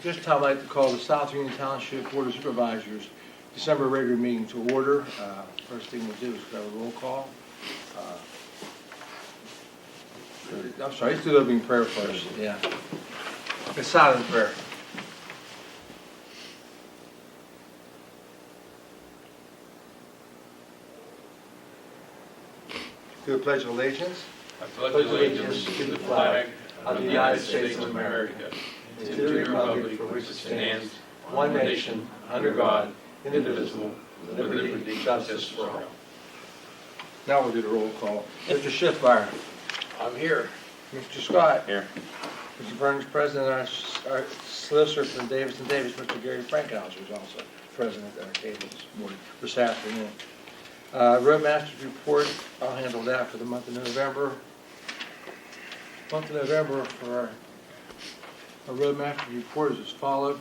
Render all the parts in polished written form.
This time I'd like to call the South Union Township Board of Supervisors December regular meeting to order. First thing we'll do is grab a roll call. I'm sorry, let's do the opening prayer first. Yeah. A silent prayer. Do the Pledge of Allegiance. I pledge allegiance to the flag of the United States of America, and to the republic for which it stands, one nation, under God, indivisible, with liberty and justice for all. Now we'll do the roll call. Mr. Schiffmeyer. I'm here. Mr. Scott. Here. Mr. Burns, President, our solicitor from Davis & Davis, Mr. Gary Frankhauser is also President at our table this afternoon. Roadmaster's report, I'll handle that for the month of November. Month of November for our Roadmaster's report is as follows.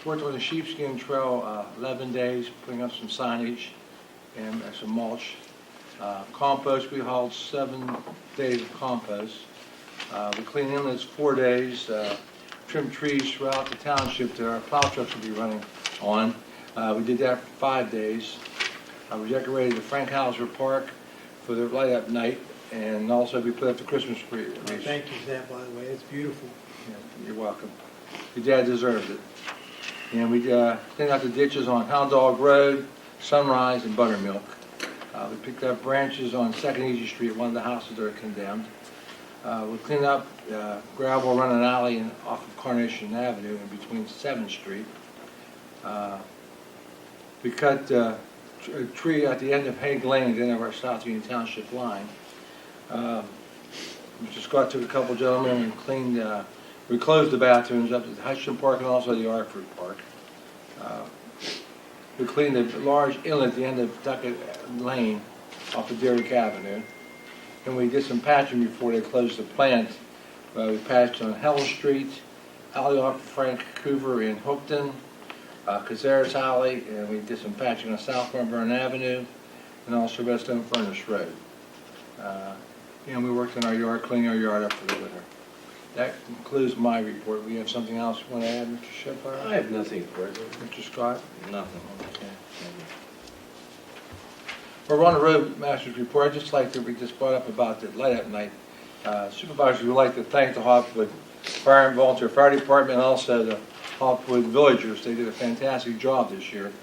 Worked on the sheepskin trail 11 days, putting up some signage and some mulch. Compost, we hauled 7 days of compost. We cleaned inlets 4 days, trimmed trees throughout the township that our plow trucks will be running on. We did that for 5 days. We decorated the Frankhauser Park for the light up night, and also we put up the Christmas tree. Thank you for that, by the way. It's beautiful. Yeah, you're welcome. Your dad deserves it. And we cleaned out the ditches on Hound Dog Road, Sunrise, and Buttermilk. We picked up branches on 2nd Easy Street, one of the houses that are condemned. We cleaned up gravel running alley off of Carnation Avenue in between 7th Street. We cut a tree at the end of Hague Lane, at the end of our South Union Township line. Mr. Scott took a couple gentlemen and cleaned, we closed the bathrooms up at the Hutchinson Park and also the Arkford Park. We cleaned a large inlet at the end of Duckett Lane off of Derrick Avenue. And we did some patching before they closed the plant. We patched on Hell Street, alley off Frank Coover in Hookton, Cazares Alley, and we did some patching on South Burn Avenue, and also Redstone Furnace Road. And we worked in our yard, cleaning our yard up for the winter. That concludes my report. We have something else you want to add, Mr. Shepard? I have nothing further. Mr. Scott? Nothing. Okay. We're on the Roadmaster's report. I'd just like to, we just brought up about the light up night. Supervisors would like to thank the Hopwood Fire and Volunteer Fire Department and also the Hopwood Villagers. They did a fantastic job this year.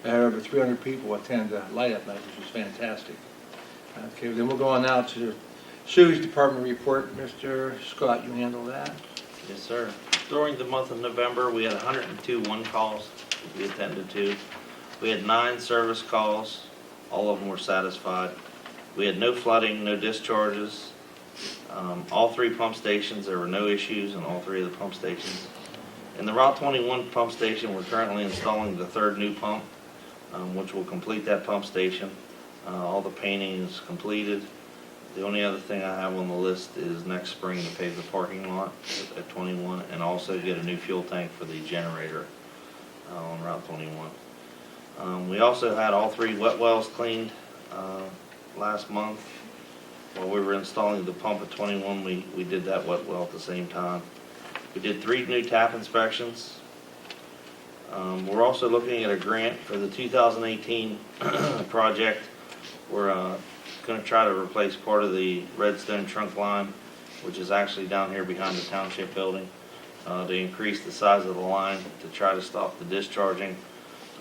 They had over 300 people attend the light up night, which was fantastic. Okay, then we'll go on now to the Sewage Department report. Mr. Scott, you handle that? Yes, sir. During the month of November, we had 102 one-calls we attended to. We had 9 service calls. All of them were satisfied. We had no flooding, no discharges. All 3 pump stations, there were no issues in all 3 of the pump stations. In the Route 21 pump station, we're currently installing the 3rd new pump, which will complete that pump station. All the painting is completed. The only other thing I have on the list is next spring to pave the parking lot at 21 and also get a new fuel tank for the generator on Route 21. We also had all 3 wet wells cleaned last month. While we were installing the pump at 21, we did that wet well at the same time. We did 3 new tap inspections. We're also looking at a grant for the 2018 project. We're going to try to replace part of the Redstone trunk line, which is actually down here behind the township building, to increase the size of the line to try to stop the discharging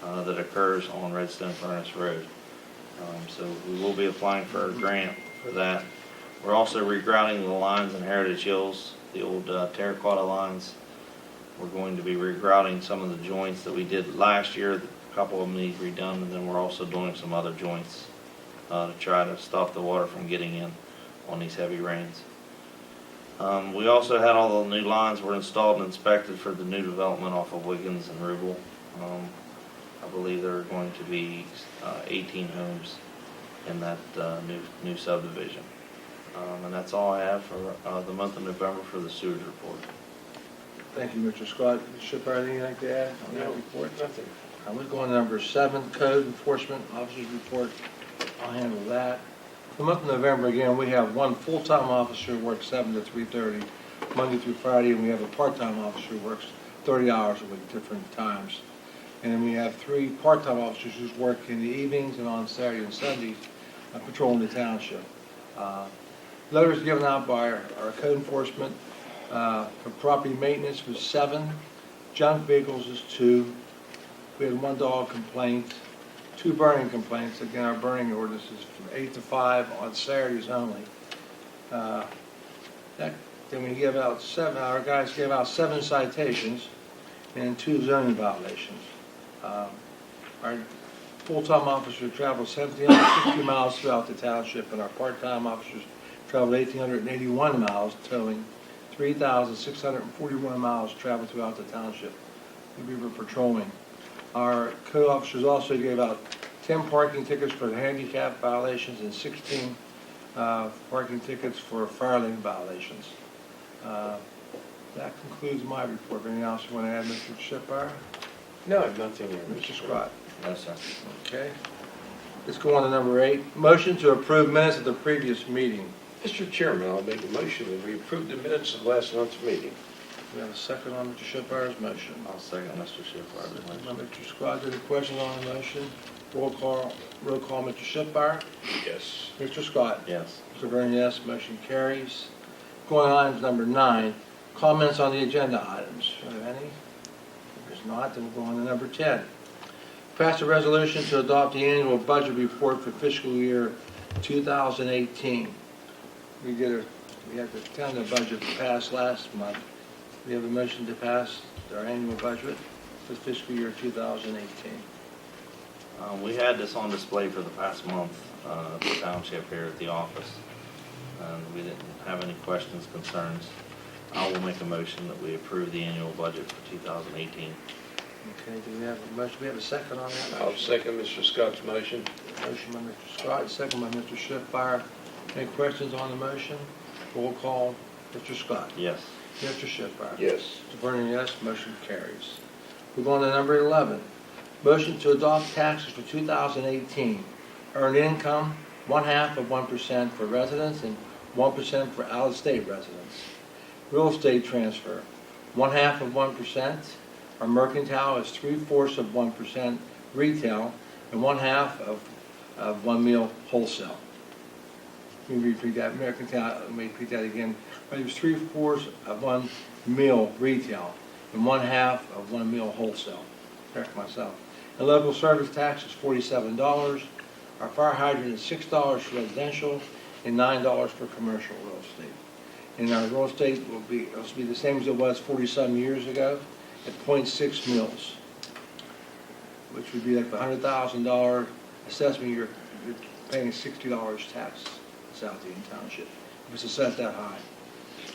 that occurs on Redstone Furnace Road. So we will be applying for a grant for that. We're also regrouting the lines in Heritage Hills, the old terracotta lines. We're going to be regrouting some of the joints that we did last year. A couple of them need redone, and then we're also doing some other joints to try to stop the water from getting in on these heavy rains. We also had all the new lines were installed and inspected for the new development off of Wiggins and Rubel. I believe there are going to be 18 homes in that new subdivision. And that's all I have for the month of November for the sewage report. Thank you, Mr. Scott. Mr. Shepard, anything you'd like to add on that report? Nothing. We're going to number 7, Code Enforcement Officer's Report. I'll handle that. For the month of November, again, we have 1 full-time officer who works 7 to 3:30, Monday through Friday, and we have a part-time officer who works 30 hours a week, different times. And then we have 3 part-time officers who work in the evenings and on Saturday and Sundays patrolling the township. Letters given out by our code enforcement for property maintenance was 7, junk vehicles is 2. We had 1 dog complaint, 2 burning complaints. Again, our burning ordinance is from 8 to 5 on Saturdays only. Then we give out 7, our guys gave out 7 citations and 2 zoning violations. Our full-time officers traveled 1,760 miles throughout the township, and our part-time officers traveled 1,881 miles, totaling 3,641 miles traveled throughout the township. We were patrolling. Our code officers also gave out 10 parking tickets for handicap violations and 16 parking tickets for fire lane violations. That concludes my report. Anything else you want to add, Mr. Shipper? No, I have nothing here. Mr. Scott? No, sir. Okay. Let's go on to number 8. Motion to approve minutes of the previous meeting. Mr. Chairman, I'll make a motion that we approve the minutes of last month's meeting. We have a second on Mr. Shipper's motion. I'll second Mr. Schiff's Second by motion. Mr. Scott. Any questions on the motion? Roll call, Mr. Shipper. Yes. Mr. Scott. Yes. Mr. Vernon, yes. Motion carries. Going on to number 9. Comments on the agenda items. Are there any? If there's not, then we'll go on to number 10. Pass a resolution to adopt the annual budget report for fiscal year 2018. We had the town budget passed last month. We have a motion to pass our annual budget for fiscal year 2018. We had this on display for the past month at the township here at the office, and we didn't have any questions, concerns. I will make a motion that we approve the annual budget for 2018. Okay, do we have a motion? We have a second on that? I'll second Mr. Scott's motion. Motion by Mr. Scott, second by Mr. Schiffmeyer. Any questions on the motion? Roll call, Mr. Scott. Yes. Mr. Schiffmeyer. Yes. Mr. Vernon, yes. Motion carries. We're going to number 11. Motion to adopt taxes for 2018. Earned income, 1/2 of 1% for residents and 1% for out-of-state residents. Real estate transfer, 1/2 of 1%. Our mercantile is 3/4 of 1% retail and 1/2 of 1 meal wholesale. Let me repeat that. Mercantile, let me repeat that again. It was 3/4 of 1 meal retail and 1/2 of 1 meal wholesale. Correct myself. And local service tax is $47. Our fire hydrant is $6 for residential and $9 for commercial real estate. And our real estate will be the same as it was 40-some years ago at 0.6 mils, which would be like the $100,000 assessment. You're paying $60 tax in South Eaton Township if it's assessed that high.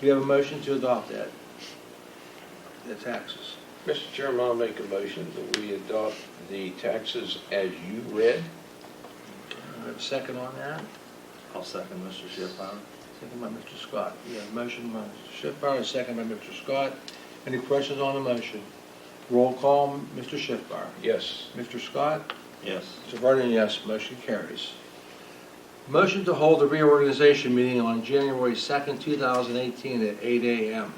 We have a motion to adopt the taxes. Mr. Chairman, I'll make a motion that we adopt the taxes as you read. We have a second on that. I'll second Mr. Schiffmeyer. Second by Mr. Scott. We have a motion by Mr. Schiffmeyer, a second by Mr. Scott. Any questions on the motion? Roll call, Mr. Schiffmeyer. Yes. Mr. Scott? Yes. Mr. Vernon, yes. Motion carries. Motion to hold a reorganization meeting on January 2nd, 2018 at 8 a.m.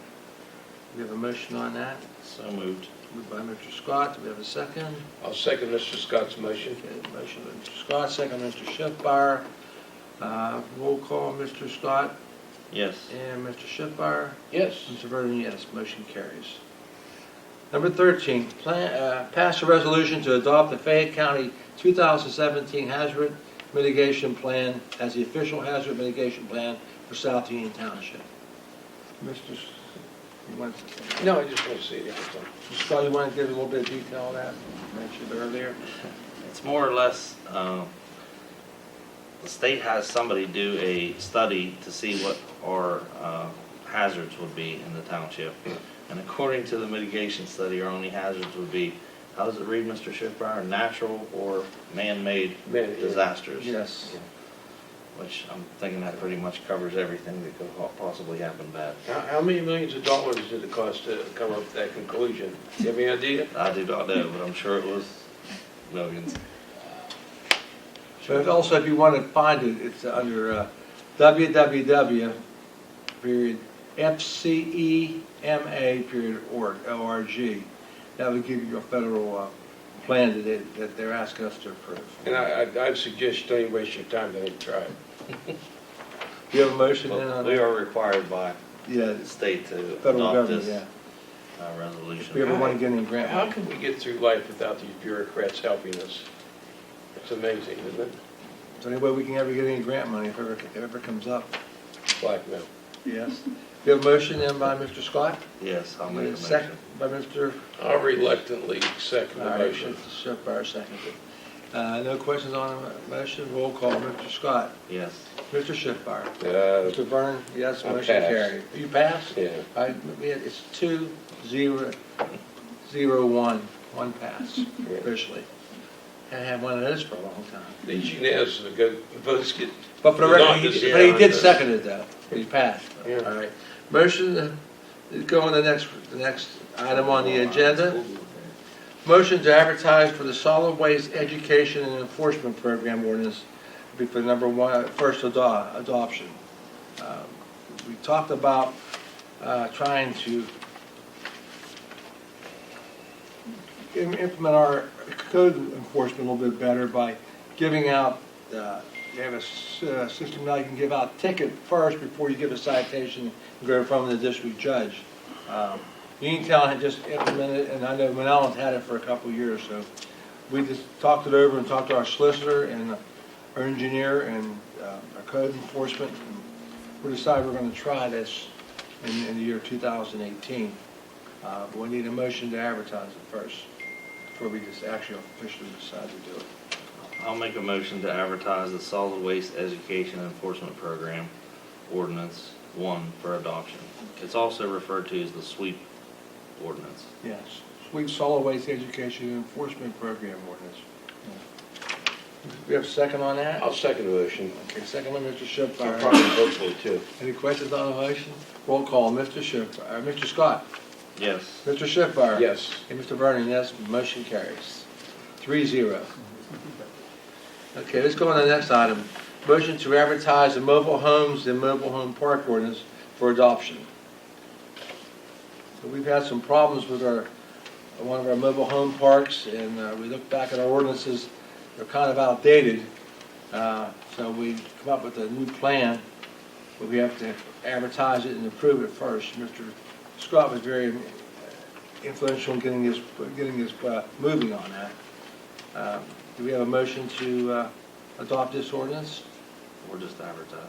We have a motion on that. So moved. Moved by Mr. Scott. Do we have a second? I'll second Mr. Scott's motion. Okay, motion by Mr. Scott, second by Mr. Schiffmeyer. Roll call, Mr. Scott Yes. and Mr. Schiffmeyer. Yes. Mr. Vernon, yes. Motion carries. Number 13, pass a resolution to adopt the Fayette County 2017 Hazard Mitigation Plan as the official hazard mitigation plan for South Union Township. Mr. You want to, No, I just want to see it. Mr. Scott, you want to give a little bit of detail on that? You mentioned earlier. It's more or less, the state has somebody do a study to see what our hazards would be in the township. And according to the mitigation study, our only hazards would be, how does it read, Mr. Schiffmeyer, natural or man-made disasters? Yes. Which I'm thinking that pretty much covers everything that could possibly happen bad. How many millions of dollars did it cost to come up with that conclusion? Do you have any idea? I do not know, but I'm sure it was millions. But also, if you want to find it, it's under www. FCEMA.org. That would give you a federal plan that they're asking us to approve. And I'd suggest you don't even waste your time, don't try it. Do you have a motion in on We that? are required by Yeah, the state to federal adopt government, this yeah. resolution. If we ever want to get any grant How money. can we get through life without these bureaucrats helping us? It's amazing, isn't it? Is there any way we can ever get any grant money if it ever comes up? Blackmail. Yes. We have a motion in by Mr. Scott. Yes, I'll make a Second motion. by Mr. I'll reluctantly second the All right, motion. Mr. Schiffer, seconded. No questions on the motion. Roll call. Mr. Scott. Yes. Mr. Schiffer. Uh, Mr. Byrne, yes, I motion pass. carried. You pass? Yeah. It's 2-0-0-1, one pass officially. Haven't had one of those for a long time. These unanimous votes get. But for the record, Not he this- but he yeah, did this- second it though. He passed. Yeah. All right. Motion to go on the next item on the agenda. Motion to advertise for the solid waste education and enforcement program ordinance be for number one, first adoption. We talked about trying to implement our code enforcement a little bit better by giving out, you have a system now you can give out ticket first before you give a citation and go from the district judge. Uniontown had just implemented, and I know Manala's had it for a couple of years, so we just talked it over and talked to our solicitor and our engineer and our code enforcement. And we decided we're going to try this in the year 2018. But we need a motion to advertise it first before we just actually officially decide to do it. I'll make a motion to advertise the solid waste education enforcement program ordinance 1 for adoption. It's also referred to as the sweep ordinance. Yes, Sweet Solid Waste Education and Enforcement Program ordinance. We have a second on that? I'll second the motion. Okay, second by Mr. I'll Schiffer. probably vote for it too. Any questions on the motion? Roll call, Mr. Schiffer, Mr. Scott, Yes. Mr. Schiffer. Yes. And Mr. Vernon, yes, motion carries. 3-0. Okay, let's go on to the next item. Motion to advertise the mobile homes and mobile home park ordinance for adoption. So we've had some problems with one of our mobile home parks, and we look back at our ordinances, they're kind of outdated. So we come up with a new plan, but we have to advertise it and approve it first. Mr. Scott was very influential in getting this moving on that. Do we have a motion to adopt this ordinance? We're just advertising.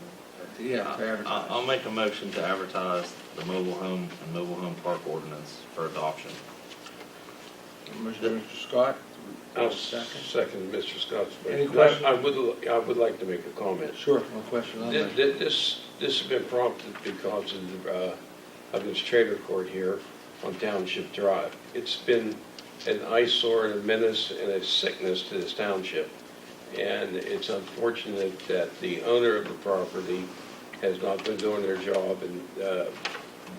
Yeah, to advertise. I'll make a motion to advertise the mobile home and mobile home park ordinance for adoption. Motion by Mr. Scott. I'll Second. second Mr. Scott's Any motion. questions? I would like to make a comment. Sure, no question on that. This has been prompted because of this trailer court here on Township Drive. It's been an eyesore and a menace and a sickness to this township. And it's unfortunate that the owner of the property has not been doing their job, and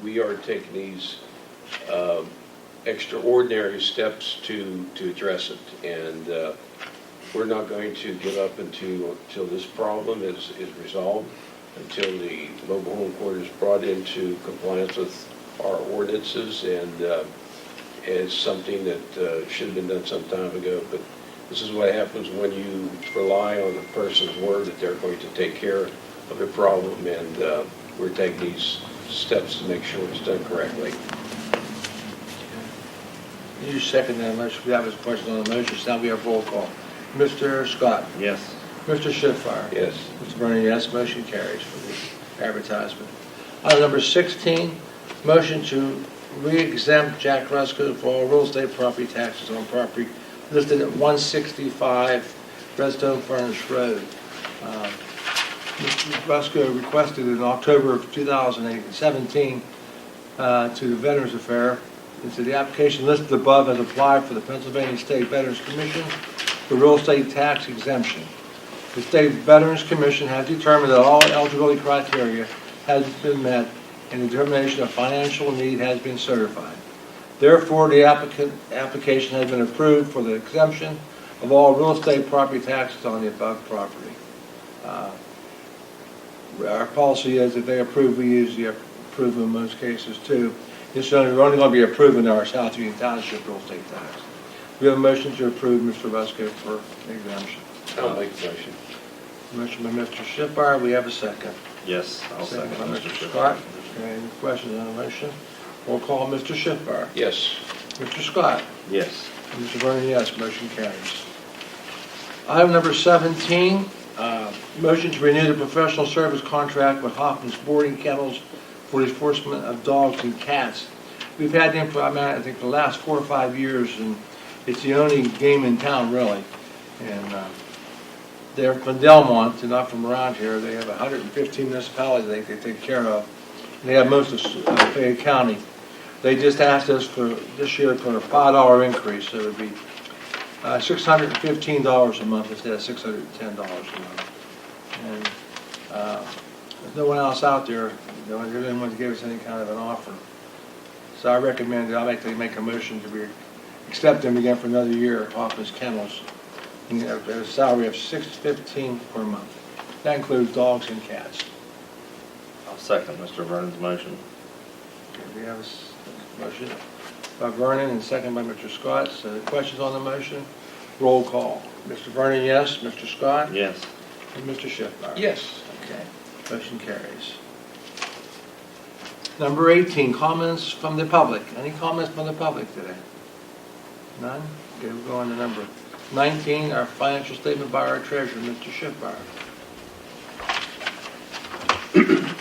we are taking these extraordinary steps to address it. And we're not going to give up until this problem is resolved, until the mobile home court is brought into compliance with our ordinances, and it's something that should have been done some time ago. But this is what happens when you rely on a person's word that they're going to take care of the problem, and we're taking these steps to make sure it's done correctly. You second that motion. That was a question on the motion. So now we have roll call. Mr. Scott. Yes. Mr. Schiffer. Yes. Mr. Vernon, yes. Motion carries for the advertisement. Item number 16, motion to re-exempt Jack Rusko for all real estate property taxes on property listed at 165 Redstone Furnace Road. Mr. Rusko requested in October of 2017 to the Veterans Affair. And so the application listed above has applied for the Pennsylvania State Veterans Commission for real estate tax exemption. The State Veterans Commission has determined that all eligibility criteria has been met and the determination of financial need has been certified. Therefore, the application has been approved for the exemption of all real estate property taxes on the above property. Our policy is if they approve, we use the approval in most cases too. We're only going to be approving our South Union Township real estate tax. We have a motion to approve Mr. Vesco for exemption. I'll make the motion. Motion by Mr. Schiffbar, we have a second. Yes, I'll second by Mr. Mr. Schiffbar. Scott. Okay, any questions on the motion? Roll call, Mr. Schiffbar. Yes. Mr. Scott. Yes. And Mr. Vernon, yes, motion carries. Item number 17, motion to renew the professional service contract with Hoffman's Boarding Kennels for the enforcement of dogs and cats. We've had them for, I think, for the last 4 or 5 years, and it's the only game in town, really. And they're from Delmont, they're not from around here. They have 115 municipalities they take care of. They have most of Fayette County. They just asked us for this year for a $5 increase, so it would be $615 a month instead of $610 a month. And there's no one else out there, they're the only one to give us any kind of an offer. So I recommend that I make a motion to accept them again for another year at Hoffman's Kennels. And they have a salary of $615 per month. That includes dogs and cats. I'll second Mr. Vernon's motion. Okay, we have a motion by Vernon and second by Mr. Scott. So questions on the motion? Roll call. Mr. Vernon, yes. Mr. Scott? Yes. And Mr. Schiffbar? Yes. Okay, motion carries. Number 18, comments from the public. Any comments from the public today? None? Okay, we're going to number 19, our financial statement by our treasurer, Mr. Schiffbar.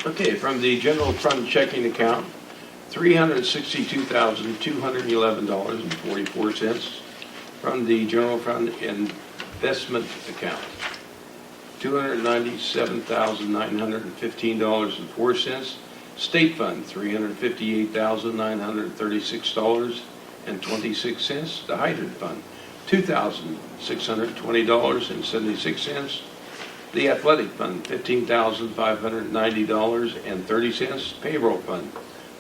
Okay, from the general fund checking account, $362,211.44. From the general fund investment account, $297,915.04. State fund, $358,936.26. The hydrant fund, $2,620.76. The athletic fund, $15,590.30. Payroll fund,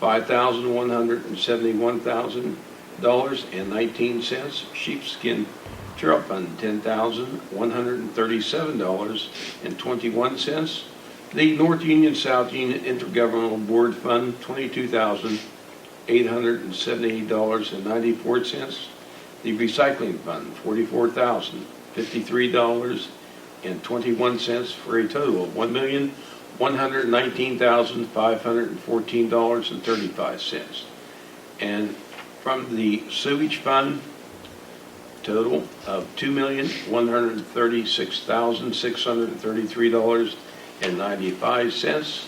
$5,171,000.19. Sheepskin trail fund, $10,137.21. The North Union South Union Intergovernmental Board Fund, $22,878.94. The recycling fund, $44,053.21 for a total of $1,119,514.35. And from the sewage fund, total of $2,136,633.95,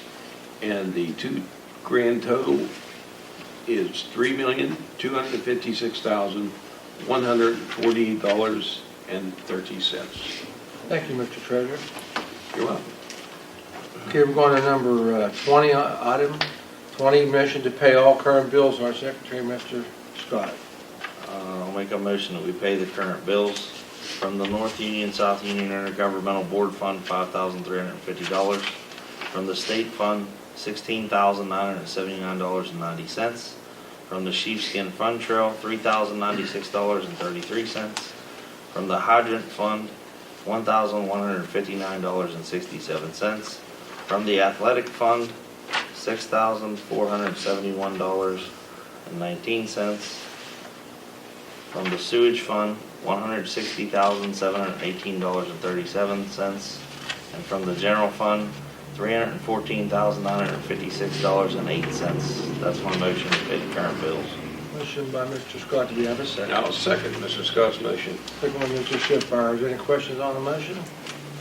and the grand total is $3,256,148.30. Thank you, Mr. Treasurer. You're welcome. Okay, we're going to number 20, item 20, motion to pay all current bills. Our secretary, Mr. Scott. I'll make a motion that we pay the current bills. From the North Union, South Union Intergovernmental Board Fund, $5,350. From the State Fund, $16,979.90. From the Sheepskin Fund Trail, $3,096.33. From the Hydrant Fund, $1,159.67. From the Athletic Fund, $6,471.19. From the Sewage Fund, $160,718.37. And from the General Fund, $314,956.08. That's my motion to pay the current bills. Motion by Mr. Scott. Do we have a second? I'll second Mr. Scott's motion. Second by Mr. Schiffbar. Is there any questions on the motion?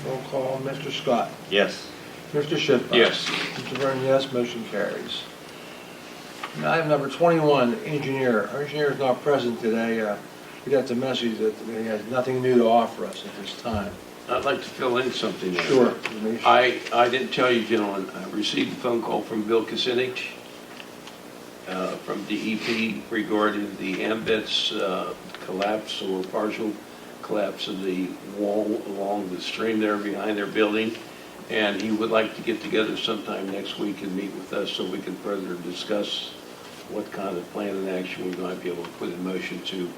Roll call, Mr. Scott. Yes. Mr. Schiffbar. Yes. Mr. Vernon, yes. Motion carries. Now, item number 21, engineer. Our engineer is not present today. We got the message that he has nothing new to offer us at this time. I'd like to fill in something there. Sure. I didn't tell you, gentlemen, I received a phone call from Bill Kucinich from DEP regarding the Ambets collapse or partial collapse of the wall along the stream there behind their building. And he would like to get together sometime next week and meet with us so we can further discuss what kind of plan and action we might be able to put in motion to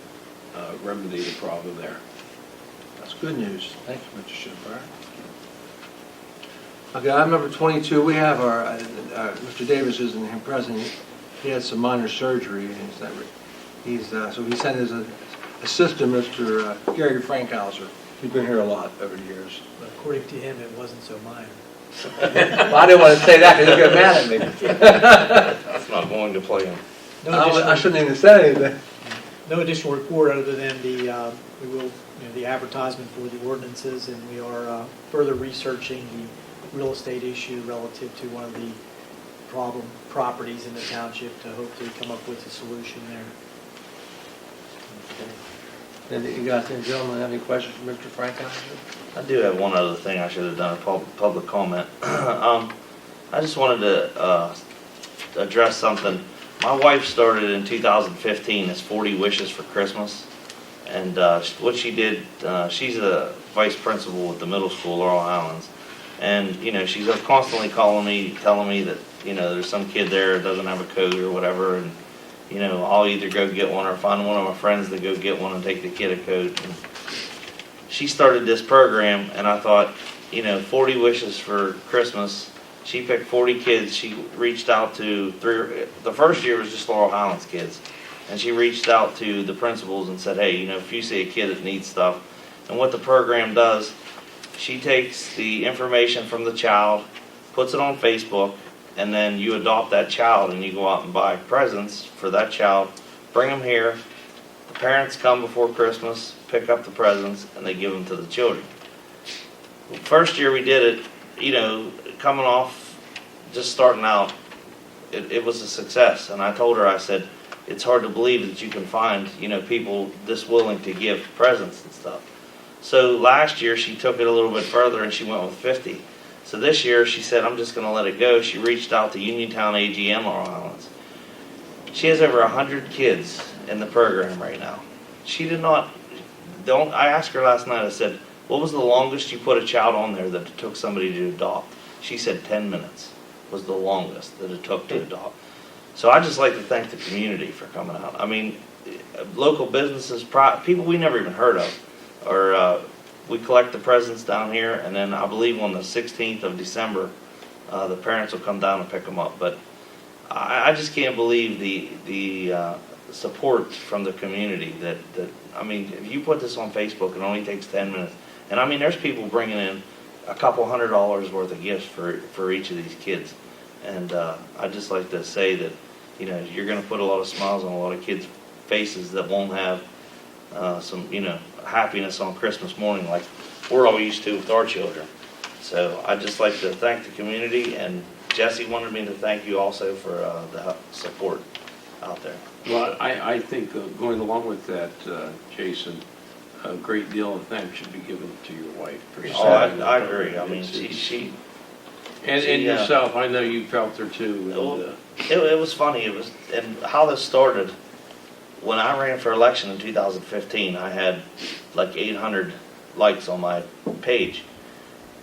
remedy the problem there. That's good news. Thank you, Mr. Schiffbar. Okay, item number 22, we have Mr. Davis isn't here present. He had some minor surgery, and so he sent his assistant, Mr. Gary Frankhauser. He's been here a lot over the years. But according to him, it wasn't so minor. Well, I didn't want to say that because he'll get mad at me. That's not going to play him. I shouldn't even say anything. No additional report other than the advertisement for the ordinances, and we are further researching the real estate issue relative to one of the problem properties in the township to hopefully come up with a solution there. And you guys, gentlemen, have any questions for Mr. Frankhauser? I do have one other thing I should have done, a public comment. I just wanted to address something. My wife started in 2015 as 40 Wishes for Christmas. And what she did, she's a vice principal at the middle school, Laurel Highlands. And, she's constantly calling me, telling me that, there's some kid there that doesn't have a coat or whatever. And, I'll either go get one or find one of my friends to go get one and take the kid a coat. And she started this program, and I thought, 40 Wishes for Christmas. She picked 40 kids. She reached out to the first year was just Laurel Highlands kids. And she reached out to the principals and said, hey, if you see a kid that needs stuff. And what the program does, she takes the information from the child, puts it on Facebook, and then you adopt that child and you go out and buy presents for that child, bring them here. The parents come before Christmas, pick up the presents, and they give them to the children. First year we did it, coming off, just starting out, it was a success. And I told her, I said, it's hard to believe that you can find, people this willing to give presents and stuff. So last year she took it a little bit further and she went with 50. So this year she said, I'm just going to let it go. She reached out to Uniontown AGM Laurel Highlands. She has over 100 kids in the program right now. She did not, I asked her last night, I said, what was the longest you put a child on there that it took somebody to adopt? She said 10 minutes was the longest that it took to adopt. So I'd just like to thank the community for coming out. I mean, local businesses, people we never even heard of, or we collect the presents down here, and then I believe on the 16th of December, the parents will come down and pick them up. But I just can't believe the support from the community. That I mean, if you put this on Facebook, it only takes 10 minutes. And I mean, there's people bringing in a couple $100 worth of gifts for each of these kids. And I'd just like to say that, you're going to put a lot of smiles on a lot of kids' faces that won't have some, happiness on Christmas morning like we're all used to with our children. So I'd just like to thank the community, and Jesse wanted me to thank you also for the support out there. Well, I think going along with that, Jason, a great deal of thanks should be given to your wife. For I agree. I mean, she and yourself, I know you felt her too. And, it was funny. It was, and how this started. When I ran for election in 2015, I had like 800 likes on my page,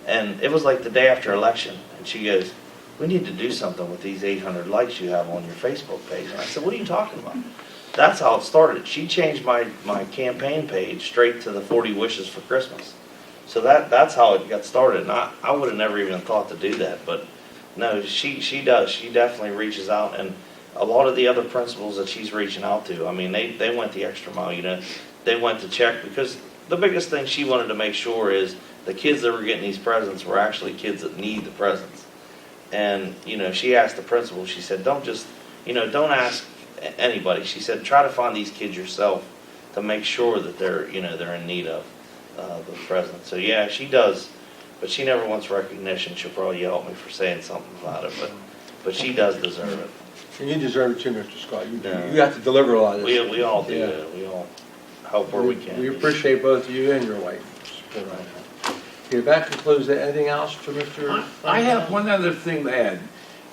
and it was like the day after election. And she goes, "We need to do something with these 800 likes you have on your Facebook page." And I said, "What are you talking about?" That's how it started. She changed my campaign page straight to the 40 Wishes for Christmas. So that's how it got started. And I would have never even thought to do that, but no, she does. She definitely reaches out, and a lot of the other principals that she's reaching out to, I mean, they went the extra mile. They went to check, because the biggest thing she wanted to make sure is the kids that were getting these presents were actually kids that need the presents. And she asked the principal. She said, don't just don't ask anybody. She said, try to find these kids yourself to make sure that they're in need of the present. So yeah, she does, but she never wants recognition. She'll probably yell at me for saying something about it, but she does deserve it. And you deserve it too, Mr. Scott. You Yeah. have to deliver a lot of this. We all do. Yeah. That. We all help where we can. We appreciate both you and your wife. Okay, that concludes it. Anything else for Mr. I have one other thing to add.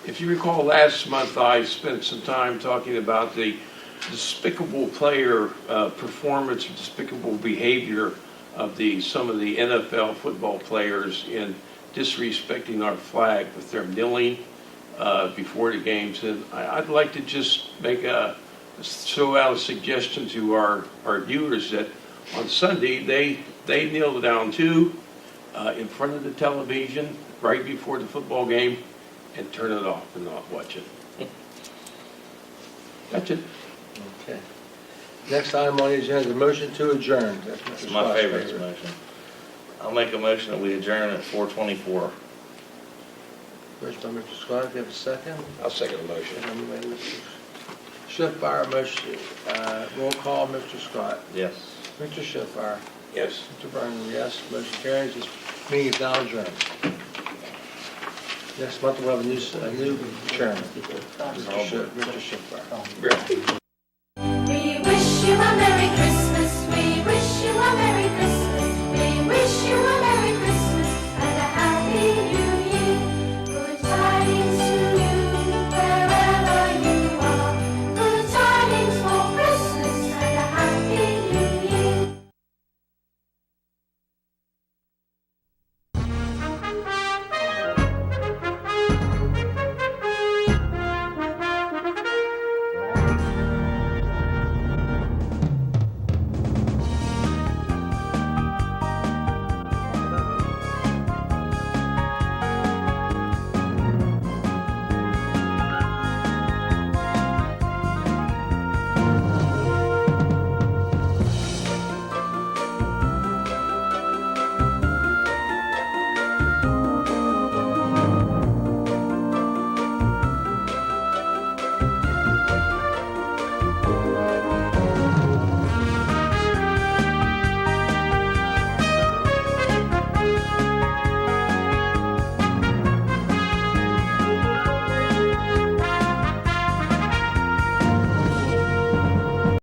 If you recall, last month I spent some time talking about the despicable player performance, despicable behavior of some of the NFL football players in disrespecting our flag with their kneeling before the games. And I'd like to just throw out a suggestion to our viewers that on Sunday they kneel down too in front of the television, right before the football game and turn it off and not watch it. That's it. Okay. Next item on the agenda is a motion to adjourn. That's Mr. It's my Scott's favorite motion. I'll make a motion that we adjourn at 4:24. Motion by Mr. Scott, do you have a second? I'll second the motion. Second by Mr. Schiffmeyer, motion, roll call, Mr. Scott. Yes. Mr. Schiffmeyer. Yes. Mr. Vernon, yes. Motion carries. This meeting is now adjourned. Next month we'll have a new chairman, Mr. Schiffmeyer. Really. We wish you a Merry